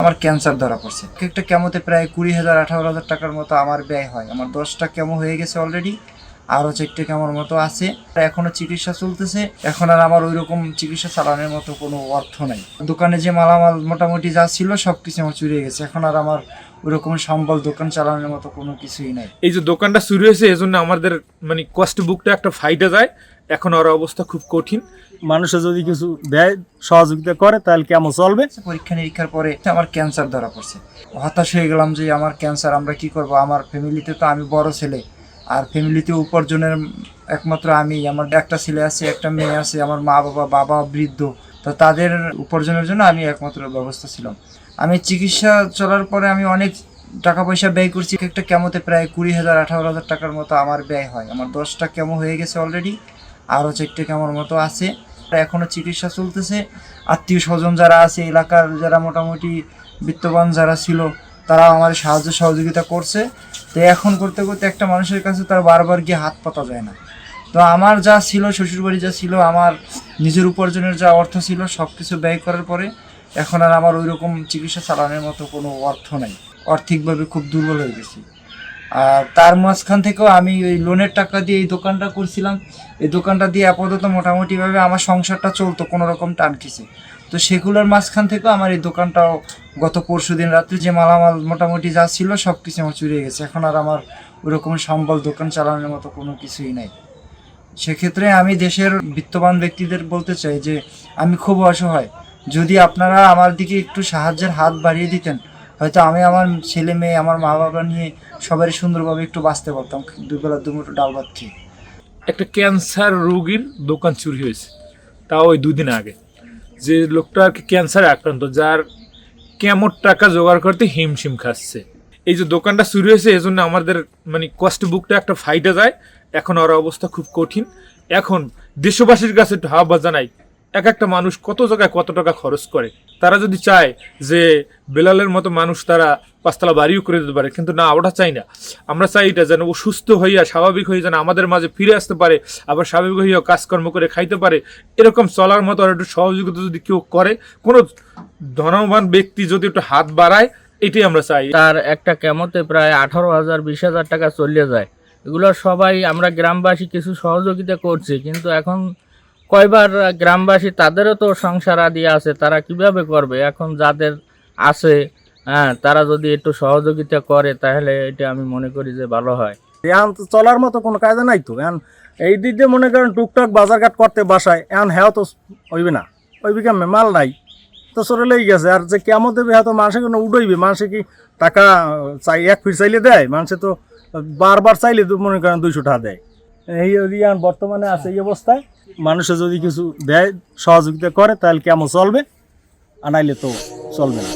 আমার ক্যান্সার ধরা পড়ছে। একটা কেমোতে প্রায় 20,000-18,000 টাকার মতো আমার ব্যয় হয়। আমার 10টা কেমো হয়ে গেছে অলরেডি, আরও 4টে কেমোর মতো আছে। এখনও চিকিৎসা চলতেছে। এখন আর আমার ওই রকম চিকিৎসা চালানোর মতো কোনো অর্থ নাই। দোকানে যে মালামাল মোটামুটি যা ছিল সব কিছু আমার চুরি হয়ে গেছে। এখন আর আমার ওই রকম সম্বল দোকান চালানোর মতো কোনো কিছুই নাই। এই যে দোকানটা চুরি হয়েছে এজন্য আমাদের মানে কষ্ট বুকটা একটা ফাইটে যায়। এখন ওর অবস্থা খুব কঠিন। মানুষে যদি কিছু দেয়, সহযোগিতা করে, তাহলে কেমন চলবে। পরীক্ষা নিরীক্ষার পরে আমার ক্যান্সার ধরা পড়ছে। হতাশ হয়ে গেলাম যে আমার ক্যান্সার, আমরা কি করব। আমার ফ্যামিলিতে তো আমি বড় ছেলে, আর ফ্যামিলিতে উপার্জনের একমাত্র আমি। আমার একটা ছেলে আছে, একটা মেয়ে আছে, আমার বাবা বৃদ্ধ, তো তাদের উপার্জনের জন্য আমি একমাত্র ব্যবস্থা ছিলাম। আমি চিকিৎসা চলার পরে আমি অনেক টাকা পয়সা ব্যয় করছি। একটা কেমোতে প্রায় 20,000-18,000 টাকার মতো আমার ব্যয় হয়। আমার 10টা কেমো হয়ে গেছে অলরেডি, আরও 4টে কেমোর মতো আছে। এখনও চিকিৎসা চলতেছে। আত্মীয় স্বজন যারা আছে, এলাকার যারা মোটামুটি বিত্তবান যারা ছিল, তারা আমার সাহায্য সহযোগিতা করছে। তো এখন করতে করতে একটা মানুষের কাছে তার বারবার গিয়ে হাত পাতা যায় না। তো আমার যা ছিল, শ্বশুরবাড়ি যা ছিল, আমার নিজের উপার্জনের যা অর্থ ছিল, সব কিছু ব্যয় করার পরে এখন আর আমার ওই রকম চিকিৎসা চালানোর মতো কোনো অর্থ নাই। আর্থিকভাবে খুব দুর্বল হয়ে গেছি। আর তার মাঝখান থেকেও আমি ওই লোনের টাকা দিয়ে এই দোকানটা করছিলাম। এই দোকানটা দিয়ে আপাতত মোটামুটিভাবে আমার সংসারটা চলতো, কোনো রকম টান খিসে। তো সেগুলোর মাঝখান থেকেও আমার এই দোকানটাও গত পরশুদিন রাত্রে যে মালামাল মোটামুটি যা ছিল সব কিছু আমার চুরি হয়ে গেছে। এখন আর আমার ওইরকম সম্বল দোকান চালানোর মতো কোনো কিছুই নাই। সেক্ষেত্রে আমি দেশের বিত্তবান ব্যক্তিদের বলতে চাই যে আমি খুব অসহায়। যদি আপনারা আমার দিকে একটু সাহায্যের হাত বাড়িয়ে দিতেন, হয়তো আমি আমার ছেলে মেয়ে, আমার মা বাবা নিয়ে সবারই সুন্দরভাবে একটু বাঁচতে পারতাম, দুবেলা দুমুঠো ডাল ভাত খেয়ে। একটা ক্যান্সার রোগীর দোকান চুরি হয়েছে, তাও ওই 2 দিন আগে। যে লোকটা আর কি ক্যান্সারে আক্রান্ত, যার কেমন টাকা জোগাড় করতে হিমশিম খাচ্ছে। এই যে দোকানটা চুরি হয়েছে এজন্য আমাদের মানে কষ্ট বুকটা একটা ফাইটে যায়। এখন ওর অবস্থা খুব কঠিন। এখন দেশবাসীর কাছে একটু আহ্বান জানাই, এক একটা মানুষ কত জায়গায় কত টাকা খরচ করে। তারা যদি চায় যে বেলালের মতো মানুষ তারা 5তলা বাড়িও করে দিতে পারে, কিন্তু না, ওটা চাই না। আমরা চাই এটা যেন ও সুস্থ হইয়া স্বাভাবিক হয়ে যেন আমাদের মাঝে ফিরে আসতে পারে, আবার স্বাভাবিক হইয়া কাজকর্ম করে খাইতে পারে। এরকম চলার মতো আর একটু সহযোগিতা যদি কেউ করে, কোনো ধনবান ব্যক্তি যদি একটু হাত বাড়ায়, এটাই আমরা চাই। তার একটা কেমোতে প্রায় 18,000-20,000 টাকা চলে যায়। এগুলো সবাই আমরা গ্রামবাসী কিছু সহযোগিতা করছি, কিন্তু এখন কয়বার গ্রামবাসী, তাদেরও তো সংসার আদি আছে, তারা কিভাবে করবে। এখন যাদের আছে, তারা যদি একটু সহযোগিতা করে তাহলে এটা আমি মনে করি যে ভালো হয়। এখন তো চলার মতো কোনো কায়দা নাই তো। এখন এই দিক দিয়ে মনে করেন টুকটাক বাজারঘাট করতে বাসায়, এখন হ্যাঁ তো হইবে না, ওই বিকামে মাল নাই তো চলে লেগে গেছে। আর যে কেমন দেবে হয়তো মানুষের কোনো উঠইবে, মানুষে কি টাকা চাই এক ফির চাইলে দেয়? মানুষে তো বারবার চাইলে তো মনে করেন 200 টাকা দেয়। এই বর্তমানে আছে এই অবস্থায়। মানুষে যদি কিছু দেয়, সহযোগিতা করে, তাহলে কেমন চলবে, আনাইলে তো চলবে না।